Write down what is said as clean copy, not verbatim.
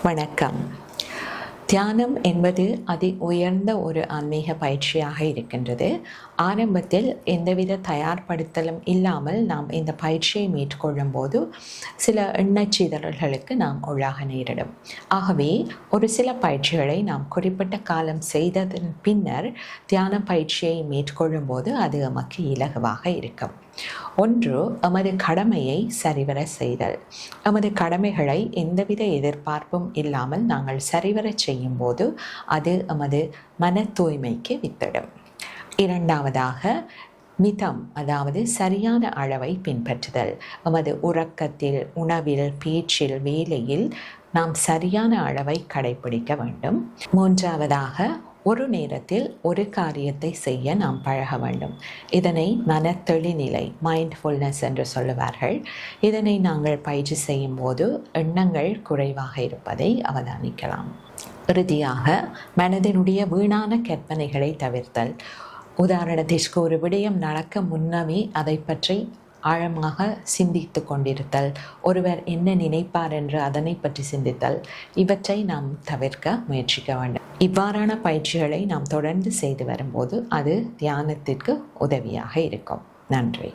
வணக்கம். தியானம் என்பது அதி உயர்ந்த ஒரு ஆன்மீக பயிற்சியாக இருக்கின்றது. ஆரம்பத்தில் எந்தவித தயார்படுத்தலும் இல்லாமல் நாம் இந்த பயிற்சியை மேற்கொள்ளும் போது சில எண்ணச்சிதறல்களுக்கு நாம் உள்ளாக நேரிடும். ஆகவே ஒரு சில பயிற்சிகளை நாம் குறிப்பிட்ட காலம் செய்ததன் பின்னர் தியான பயிற்சியை மேற்கொள்ளும் போது அது நமக்கு இலகுவாக இருக்கும். ஒன்று, எமது கடமையை சரிவர செய்தல். எமது கடமைகளை எந்தவித எதிர்பார்ப்பும் இல்லாமல் நாங்கள் சரிவர செய்யும் போது அது எமது மன தூய்மைக்கு வித்திடும். இரண்டாவதாக, மிதம், அதாவது சரியான அளவை பின்பற்றுதல். எமது உறக்கத்தில், உணவில், பேச்சில், வேலையில் நாம் சரியான அளவை கடைபிடிக்க வேண்டும். மூன்றாவதாக, ஒரு நேரத்தில் ஒரு காரியத்தை செய்ய நாம் பழக வேண்டும். இதனை மனத்தெளிநிலை, மைண்ட்ஃபுல்னஸ் என்று சொல்லுவார்கள். இதனை நாங்கள் பயிற்சி செய்யும் போது எண்ணங்கள் குறைவாக இருப்பதை அவதானிக்கலாம். இறுதியாக, மனதினுடைய வீணான கற்பனைகளை தவிர்த்தல். உதாரணத்திற்கு, ஒரு விடயம் நடக்க முன்னமே அதை பற்றி ஆழமாக சிந்தித்து கொண்டிருத்தல், ஒருவர் என்ன நினைப்பார் என்று அதனை பற்றி சிந்தித்தல், இவற்றை நாம் தவிர்க்க முயற்சிக்க வேண்டும். இவ்வாறான பயிற்சிகளை நாம் தொடர்ந்து செய்து வரும்போது அது தியானத்திற்கு உதவியாக இருக்கும். நன்றி.